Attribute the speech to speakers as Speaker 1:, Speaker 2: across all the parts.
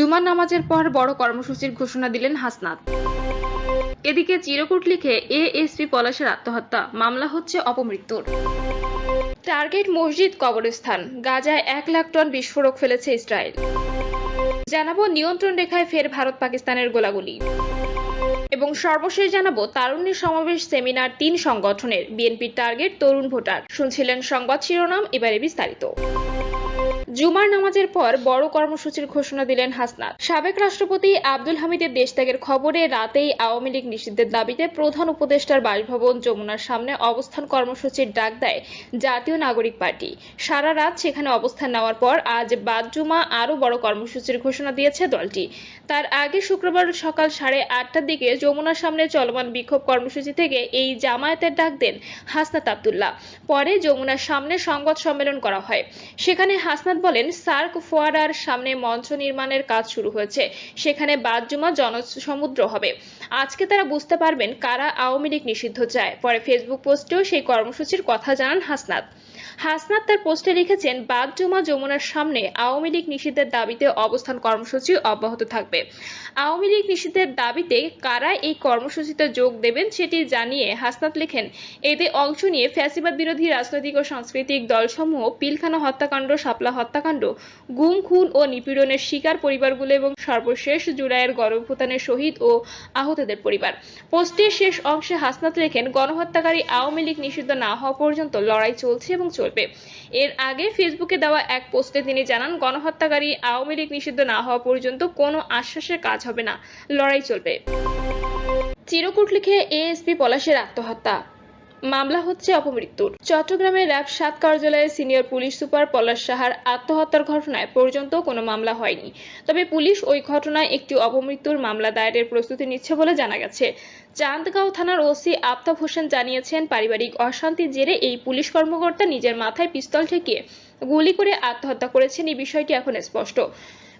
Speaker 1: জুমার নামাজের পর বড় কর্মসূচির ঘোষণা দিলেন হাসনাত। এদিকে চিরকুট লিখে এএসপি পলাশের আত্মহত্যা, মামলা হচ্ছে অপমৃত্যুর। টার্গেট মসজিদ কবরস্থান, গাজায় 1 লাখ টন বিস্ফোরক ফেলেছে ইসরায়েল। জানাবো নিয়ন্ত্রণ রেখায় ফের ভারত পাকিস্তানের গোলাগুলি। এবং সর্বশেষ জানাবো তারুণ্যের সমাবেশ সেমিনার 3 সংগঠনের, বিএনপির টার্গেট তরুণ ভোটার। শুনছিলেন সংবাদ শিরোনাম, এবারে বিস্তারিত। জুমার নামাজের পর বড় কর্মসূচির ঘোষণা দিলেন হাসনাত। সাবেক রাষ্ট্রপতি আব্দুল হামিদের দেশত্যাগের খবরে রাতেই আওয়ামী লীগ নিষিদ্ধের দাবিতে প্রধান উপদেষ্টার বাসভবন যমুনার সামনে অবস্থান কর্মসূচির ডাক দেয় জাতীয় নাগরিক পার্টি। সারা রাত সেখানে অবস্থান নেওয়ার পর আজ বাদ জুমা আরও বড় কর্মসূচির ঘোষণা দিয়েছে দলটি। তার আগে শুক্রবার সকাল 8:30টার দিকে যমুনার সামনে চলমান বিক্ষোভ কর্মসূচি থেকে এই জামায়াতের ডাক দেন হাসনাত আব্দুল্লাহ। পরে যমুনার সামনে সংবাদ সম্মেলন করা হয়। সেখানে হাসনাত বলেন, সার্ক ফোয়ারার সামনে মঞ্চ নির্মাণের কাজ শুরু হয়েছে, সেখানে বাদ জুমা জনসমুদ্র হবে। আজকে তারা বুঝতে পারবেন কারা আওয়ামী লীগ নিষিদ্ধ চায়। পরে ফেসবুক পোস্টেও সেই কর্মসূচির কথা জানান হাসনাত। হাসনাত তার পোস্টে লিখেছেন, বাদ জুমা যমুনার সামনে আওয়ামী লীগ নিষিদ্ধের দাবিতে অবস্থান কর্মসূচি অব্যাহত থাকবে। আওয়ামী লীগ নিষিদ্ধের দাবিতে কারা এই কর্মসূচিতে যোগ দেবেন সেটি জানিয়ে হাসনাত লেখেন, এতে অংশ নিয়ে ফ্যাসিবাদ বিরোধী রাজনৈতিক ও সাংস্কৃতিক দলসমূহ, পিলখানা হত্যাকাণ্ড, শাপলা হত্যাকাণ্ড, গুম, খুন ও নিপীড়নের শিকার পরিবারগুলো এবং সর্বশেষ জুলাইয়ের গণঅভ্যুত্থানের শহীদ ও আহতদের পরিবার। পোস্টের শেষ অংশে হাসনাত লেখেন, গণহত্যাকারী আওয়ামী লীগ নিষিদ্ধ না হওয়া পর্যন্ত লড়াই চলছে এবং চলবে। এর আগে ফেসবুকে দেওয়া এক পোস্টে তিনি জানান, গণহত্যাকারী আওয়ামী লীগ নিষিদ্ধ না হওয়া পর্যন্ত কোনো আশ্বাসের কাজ হবে না, লড়াই চলবে। চিরকুট লিখে এএসপি পলাশের আত্মহত্যা, মামলা হচ্ছে অপমৃত্যুর। চট্টগ্রামের র্যাব 7 কার্যালয়ের সিনিয়র পুলিশ সুপার পলাশ সাহার আত্মহত্যার ঘটনায় পর্যন্ত কোনো মামলা হয়নি। তবে পুলিশ ওই ঘটনায় একটি অপমৃত্যুর মামলা দায়েরের প্রস্তুতি নিচ্ছে বলে জানা গেছে। চান্দগাঁও থানার ওসি আফতাব হোসেন জানিয়েছেন, পারিবারিক অশান্তির জেরে এই পুলিশ কর্মকর্তা নিজের মাথায় পিস্তল ঠেকিয়ে গুলি করে আত্মহত্যা করেছেন, এই বিষয়টি এখন স্পষ্ট।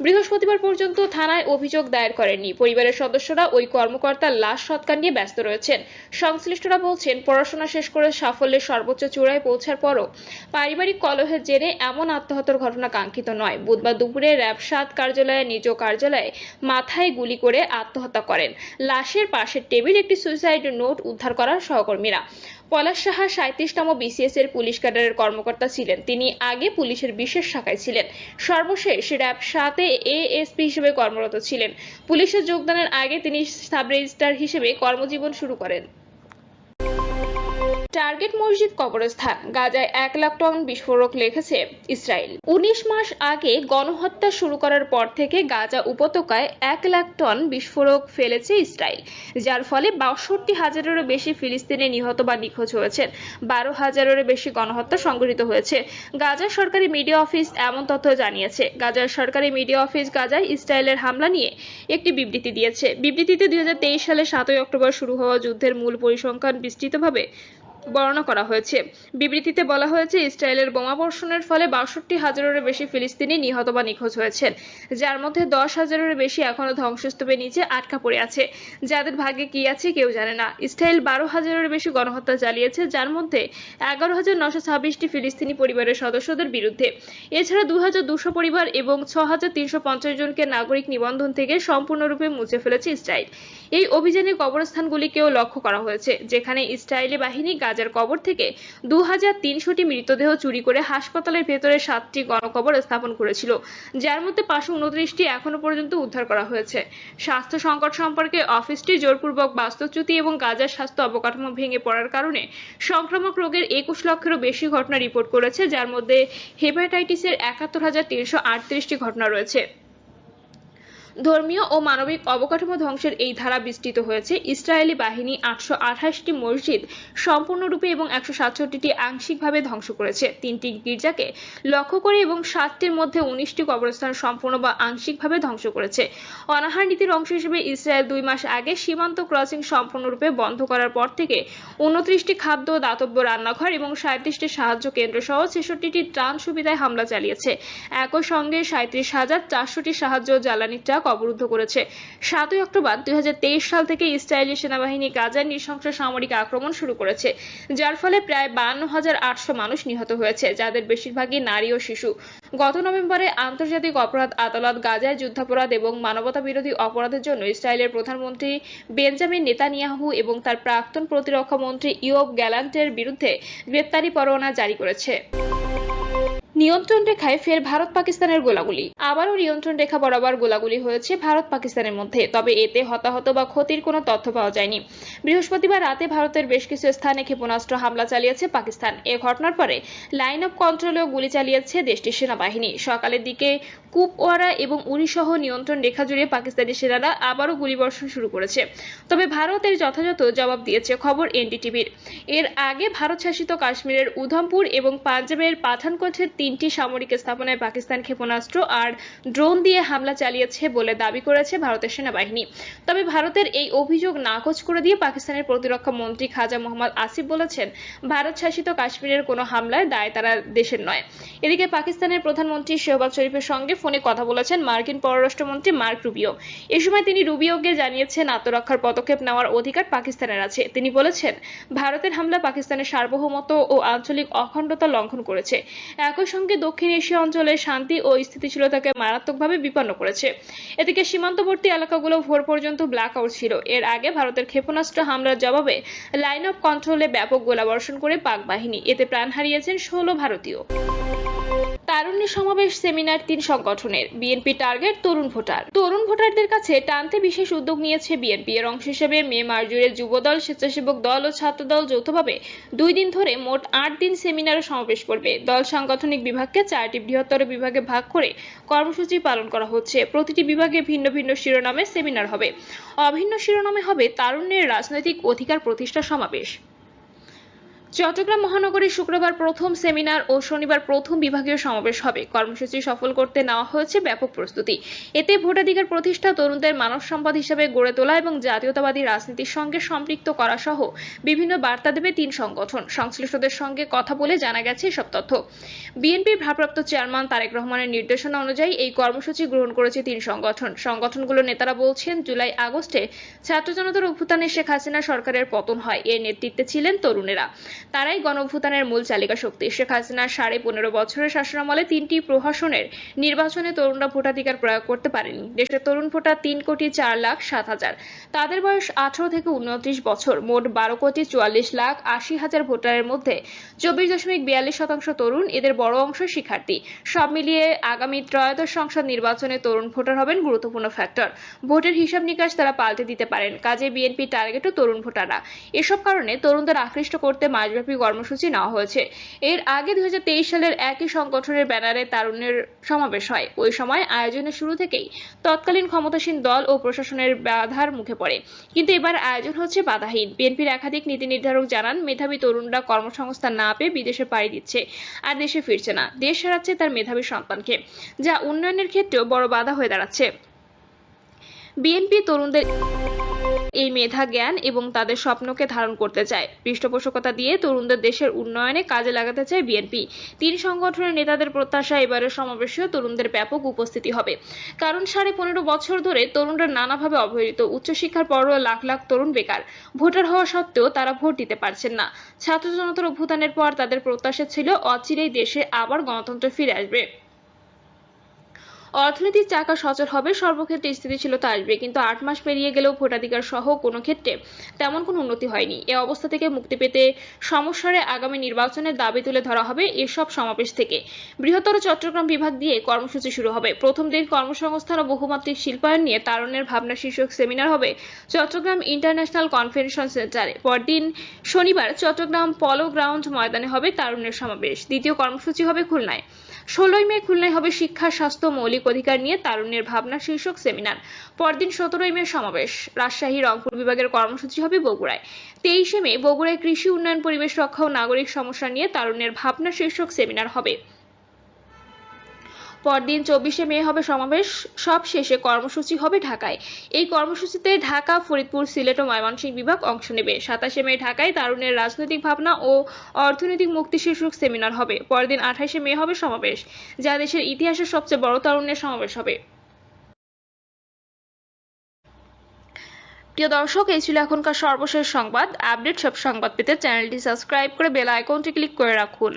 Speaker 1: বৃহস্পতিবার পর্যন্ত থানায় অভিযোগ দায়ের করেননি। পরিবারের সদস্যরা ওই কর্মকর্তার লাশ সৎকার নিয়ে ব্যস্ত রয়েছেন। সংশ্লিষ্টরা বলছেন, পড়াশোনা শেষ করে সাফল্যের সর্বোচ্চ চূড়ায় পৌঁছার পরও পারিবারিক কলহের জেরে এমন আত্মহত্যার ঘটনা কাঙ্ক্ষিত নয়। বুধবার দুপুরে র্যাব 7 কার্যালয়ে নিজ কার্যালয়ে মাথায় গুলি করে আত্মহত্যা করেন। লাশের পাশের টেবিল একটি সুইসাইড নোট উদ্ধার করার সহকর্মীরা। পলাশ সাহা 37তম বিসিএস এর পুলিশ ক্যাডারের কর্মকর্তা ছিলেন। তিনি আগে পুলিশের বিশেষ শাখায় ছিলেন। সর্বশেষ র্যাব 7-এ এএসপি হিসেবে কর্মরত ছিলেন। পুলিশে যোগদানের আগে তিনি সাব রেজিস্ট্রার হিসেবে কর্মজীবন শুরু করেন। টার্গেট মসজিদ কবরস্থান, গাজায় 1 লাখ টন বিস্ফোরক লিখেছে ইসরায়েল। 19 মাস আগে গণহত্যা শুরু করার পর থেকে গাজা উপত্যকায় 1 লাখ টন বিস্ফোরক ফেলেছে ইসরায়েল, যার ফলে 62,000-এরও বেশি ফিলিস্তিনি নিহত বা নিখোঁজ হয়েছেন। 12,000-এরও বেশি গণহত্যা সংঘটিত হয়েছে। গাজার সরকারি মিডিয়া অফিস এমন তথ্য জানিয়েছে। গাজার সরকারি মিডিয়া অফিস গাজায় ইসরায়েলের হামলা নিয়ে একটি বিবৃতি দিয়েছে। বিবৃতিতে 2023 সালের 7 অক্টোবর শুরু হওয়া যুদ্ধের মূল পরিসংখ্যান বিস্তৃতভাবে বর্ণনা করা হয়েছে। বিবৃতিতে বলা হয়েছে, ইসরায়েলের বোমাবর্ষণের ফলে 62,000-এরও বেশি ফিলিস্তিনি নিহত বা নিখোঁজ হয়েছেন, যার মধ্যে 10,000-এরও বেশি এখনো ধ্বংসস্তূপের নিচে আটকা পড়ে আছে, যাদের ভাগ্যে কি আছে কেউ জানে না। ইসরায়েল 12,000-এরও বেশি গণহত্যা চালিয়েছে, যার মধ্যে 11,926টি ফিলিস্তিনি পরিবারের সদস্যদের বিরুদ্ধে। এছাড়া 2,200 পরিবার এবং 6,350 জনকে নাগরিক নিবন্ধন থেকে সম্পূর্ণরূপে মুছে ফেলেছে ইসরায়েল। এই অভিযানে কবরস্থানগুলিকেও লক্ষ্য করা হয়েছে, যেখানে ইসরায়েলি বাহিনী গাজার কবর থেকে 2,300টি মৃতদেহ চুরি করে হাসপাতালের ভেতরে 7টি গণকবর স্থাপন করেছিল, যার মধ্যে 529টি এখনো পর্যন্ত উদ্ধার করা হয়েছে। স্বাস্থ্য সংকট সম্পর্কে অফিসটি জোরপূর্বক বাস্তুচ্যুতি এবং গাজার স্বাস্থ্য অবকাঠামো ভেঙে পড়ার কারণে সংক্রামক রোগের 21 লক্ষেরও বেশি ঘটনা রিপোর্ট করেছে, যার মধ্যে হেপাটাইটিসের 71,338টি ঘটনা রয়েছে। ধর্মীয় ও মানবিক অবকাঠামো ধ্বংসের এই ধারা বিস্তৃত হয়েছে। ইসরায়েলি বাহিনী 828টি মসজিদ সম্পূর্ণরূপে এবং 167টি আংশিকভাবে ধ্বংস করেছে। 3টি গির্জাকে লক্ষ্য করে এবং 7টির মধ্যে 19টি কবরস্থান সম্পূর্ণ বা আংশিকভাবে ধ্বংস করেছে। অনাহার নীতির অংশ হিসেবে ইসরায়েল 2 মাস আগে সীমান্ত ক্রসিং সম্পূর্ণরূপে বন্ধ করার পর থেকে 29টি খাদ্য, দাতব্য রান্নাঘর এবং 37টি সাহায্য কেন্দ্র সহ 66টি ত্রাণ সুবিধায় হামলা চালিয়েছে। একই সঙ্গে 37,400টি সাহায্য জ্বালানি ট্রাক সড়ক অবরুদ্ধ করেছে। 7 অক্টোবর 2023 সাল থেকে ইসরায়েলি সেনাবাহিনী গাজায় নৃশংস সামরিক আক্রমণ শুরু করেছে, যার ফলে প্রায় 52,800 মানুষ নিহত হয়েছে, যাদের বেশিরভাগই নারী ও শিশু। গত নভেম্বরে আন্তর্জাতিক অপরাধ আদালত গাজায় যুদ্ধাপরাধ এবং মানবতাবিরোধী অপরাধের জন্য ইসরায়েলের প্রধানমন্ত্রী বেঞ্জামিন নেতানিয়াহু এবং তার প্রাক্তন প্রতিরক্ষা মন্ত্রী ইয়োব গ্যালান্টের বিরুদ্ধে গ্রেপ্তারি পরোয়ানা জারি করেছে। নিয়ন্ত্রণ রেখায় ফের ভারত পাকিস্তানের গোলাগুলি। আবারও নিয়ন্ত্রণ রেখা বরাবর গোলাগুলি হয়েছে ভারত পাকিস্তানের মধ্যে, তবে এতে হতাহত বা ক্ষতির কোনো তথ্য পাওয়া যায়নি। বৃহস্পতিবার রাতে ভারতের বেশ কিছু স্থানে ক্ষেপণাস্ত্র হামলা চালিয়েছে পাকিস্তান। এ ঘটনার পরে লাইন অফ কন্ট্রোলেও গুলি চালিয়েছে দেশটির সেনাবাহিনী। সকালের দিকে কুপওয়ারা এবং উরি সহ নিয়ন্ত্রণ রেখা জুড়ে পাকিস্তানি সেনারা আবারও গুলিবর্ষণ শুরু করেছে, তবে ভারতের যথাযথ জবাব দিয়েছে, খবর এনডিটিভির। এর আগে ভারত শাসিত কাশ্মীরের উধমপুর এবং পাঞ্জাবের পাঠানকোটের 3টি সামরিক স্থাপনায় পাকিস্তান ক্ষেপণাস্ত্র আর ড্রোন দিয়ে হামলা চালিয়েছে বলে দাবি করেছে ভারতের সেনাবাহিনী। তবে ভারতের এই অভিযোগ নাকচ করে দিয়ে পাকিস্তানের প্রতিরক্ষা মন্ত্রী খাজা মোহাম্মদ আসিফ বলেছেন, ভারত শাসিত কাশ্মীরের কোনো হামলায় দায় তারা দেশের নয়। এদিকে পাকিস্তানের প্রধানমন্ত্রী শেহবাজ শরীফের সঙ্গে ফোনে কথা বলেছেন মার্কিন পররাষ্ট্রমন্ত্রী মার্ক রুবিও। এ সময় তিনি রুবিওকে জানিয়েছেন, আত্মরক্ষার পদক্ষেপ নেওয়ার অধিকার পাকিস্তানের আছে। তিনি বলেছেন, ভারতের হামলা পাকিস্তানের সার্বভৌমত্ব ও আঞ্চলিক অখণ্ডতা লঙ্ঘন করেছে, একই সঙ্গে দক্ষিণ এশিয়া অঞ্চলের শান্তি ও স্থিতিশীলতাকে মারাত্মকভাবে বিপন্ন করেছে। এদিকে সীমান্তবর্তী এলাকাগুলো ভোর পর্যন্ত ব্ল্যাক আউট ছিল। এর আগে ভারতের ক্ষেপণাস্ত্র হামলার জবাবে লাইন অফ কন্ট্রোলে ব্যাপক গোলাবর্ষণ করে পাক বাহিনী। এতে প্রাণ হারিয়েছেন 16 ভারতীয়। তারুণ্য সমাবেশ, সেমিনার 3 সংগঠনের। বিএনপি টার্গেট তরুণ ভোটার। তরুণ ভোটারদের কাছে টানতে বিশেষ উদ্যোগ নিয়েছে বিএনপি। এর অংশ হিসেবে মে মাস জুড়ে যুবদল, স্বেচ্ছাসেবক দল ও ছাত্রদল যৌথভাবে 2 দিন ধরে মোট 8 দিন সেমিনার ও সমাবেশ করবে। দল সাংগঠনিক বিভাগকে 4টি বৃহত্তর বিভাগে ভাগ করে কর্মসূচি পালন করা হচ্ছে। প্রতিটি বিভাগে ভিন্ন ভিন্ন শিরোনামে সেমিনার হবে। অভিন্ন শিরোনামে হবে তারুণ্যের রাজনৈতিক অধিকার প্রতিষ্ঠা সমাবেশ। চট্টগ্রাম মহানগরে শুক্রবার প্রথম সেমিনার ও শনিবার প্রথম বিভাগীয় সমাবেশ হবে। কর্মসূচি সফল করতে নেওয়া হয়েছে ব্যাপক প্রস্তুতি। এতে ভোটাধিকার প্রতিষ্ঠা, তরুণদের মানব সম্পদ হিসেবে গড়ে তোলা এবং জাতীয়তাবাদী রাজনীতির সঙ্গে সম্পৃক্ত করা সহ বিভিন্ন বার্তা দেবে 3 সংগঠন। সংশ্লিষ্টদের সঙ্গে কথা বলে জানা গেছে এসব তথ্য। বিএনপির ভারপ্রাপ্ত চেয়ারম্যান তারেক রহমানের নির্দেশনা অনুযায়ী এই কর্মসূচি গ্রহণ করেছে 3 সংগঠন। সংগঠনগুলোর নেতারা বলছেন, জুলাই আগস্টে ছাত্র জনতার অভ্যুত্থানে শেখ হাসিনা সরকারের পতন হয়। এর নেতৃত্বে ছিলেন তরুণেরা। তারাই গণঅভ্যুত্থানের মূল চালিকা শক্তি। শেখ হাসিনার 15.5 বছরের শাসনামলে 3টি প্রহসনের নির্বাচনে তরুণরা ভোটাধিকার প্রয়োগ করতে পারেনি। দেশের তরুণ ভোটার 3,04,07,000। তাদের বয়স 18 থেকে 29 বছর। মোট 12,44,80,000 ভোটারের মধ্যে 24.42% তরুণ। এদের বড় অংশ শিক্ষার্থী। সব মিলিয়ে আগামী ত্রয়োদশ সংসদ নির্বাচনে তরুণ ভোটার হবেন গুরুত্বপূর্ণ ফ্যাক্টর। ভোটের হিসাব নিকাশ তারা পাল্টে দিতে পারেন। কাজে বিএনপি টার্গেটও তরুণ ভোটাররা। এসব কারণে তরুণদের আকৃষ্ট করতে মাসব্যাপী কর্মসূচি নেওয়া হয়েছে। এর আগে 2023 সালের একই সংগঠনের ব্যানারে তারুণ্যের সমাবেশ হয়। ওই সময় আয়োজনের শুরু থেকেই তৎকালীন ক্ষমতাসীন দল ও প্রশাসনের বাধার মুখে পড়ে, কিন্তু এবার আয়োজন হচ্ছে বাধাহীন। বিএনপির একাধিক নীতি নির্ধারক জানান, মেধাবী তরুণরা কর্মসংস্থান না পেয়ে বিদেশে পাড়ি দিচ্ছে আর দেশে ফিরছে না। দেশ হারাচ্ছে তার মেধাবী সন্তানকে, যা উন্নয়নের ক্ষেত্রেও বড় বাধা হয়ে দাঁড়াচ্ছে। বিএনপি তরুণদের এই মেধা, জ্ঞান এবং তাদের স্বপ্নকে ধারণ করতে চায়। পৃষ্ঠপোষকতা দিয়ে তরুণদের দেশের উন্নয়নে কাজে লাগাতে চায় বিএনপি। 3 সংগঠনের নেতাদের প্রত্যাশা, এবারের সমাবেশেও তরুণদের ব্যাপক উপস্থিতি হবে। কারণ 15.5 বছর ধরে তরুণরা নানাভাবে অবহেলিত। উচ্চশিক্ষার পরও লাখ লাখ তরুণ বেকার। ভোটার হওয়া সত্ত্বেও তারা ভোট দিতে পারছেন না। ছাত্র জনতার অভ্যুত্থানের পর তাদের প্রত্যাশা ছিল অচিরেই দেশে আবার গণতন্ত্র ফিরে আসবে, অর্থনীতির চাকা সচল হবে, সর্বক্ষেত্রে স্থিতিশীলতা আসবে। কিন্তু 8 মাস পেরিয়ে গেলেও ভোটাধিকার সহ কোনো ক্ষেত্রে তেমন কোনো উন্নতি হয়নি। এই অবস্থা থেকে মুক্তি পেতে সমস্যারে আগামী নির্বাচনের দাবি তুলে ধরা হবে এসব সমাবেশ থেকে। বৃহত্তর চট্টগ্রাম বিভাগ দিয়ে কর্মসূচি শুরু হবে। প্রথম দিন কর্মসংস্থান ও বহুমাত্রিক শিল্পায়ন নিয়ে তারুণ্যের ভাবনা শীর্ষক সেমিনার হবে চট্টগ্রাম ইন্টারন্যাশনাল কনভেনশন সেন্টারে। পরদিন শনিবার চট্টগ্রাম পলো গ্রাউন্ড ময়দানে হবে তারুণ্যের সমাবেশ। দ্বিতীয় কর্মসূচি হবে খুলনায়। 16 মে খুলনায় হবে শিক্ষা, স্বাস্থ্য, মৌলিক অধিকার নিয়ে তারুণ্যের ভাবনা শীর্ষক সেমিনার। পরদিন 17 মে সমাবেশ। রাজশাহী, রংপুর বিভাগের কর্মসূচি হবে বগুড়ায়। 23 মে বগুড়ায় কৃষি উন্নয়ন, পরিবেশ রক্ষা ও নাগরিক সমস্যা নিয়ে তারুণ্যের ভাবনা শীর্ষক সেমিনার হবে। পরদিন 24 মে হবে সমাবেশ। সব শেষে কর্মসূচি হবে ঢাকায়। এই কর্মসূচিতে ঢাকা, ফরিদপুর, সিলেট ও ময়মনসিংহ বিভাগ অংশ নেবে। 27 মে ঢাকায় তারুণ্যের রাজনৈতিক ভাবনা ও অর্থনৈতিক মুক্তি শীর্ষক সেমিনার হবে। পরদিন 28 মে হবে সমাবেশ, যা দেশের ইতিহাসের সবচেয়ে বড় তারুণ্যের সমাবেশ হবে। প্রিয় দর্শক, এই ছিল এখনকার সর্বশেষ সংবাদ। আপডেট সব সংবাদ পেতে চ্যানেলটি সাবস্ক্রাইব করে বেল আইকনটি ক্লিক করে রাখুন।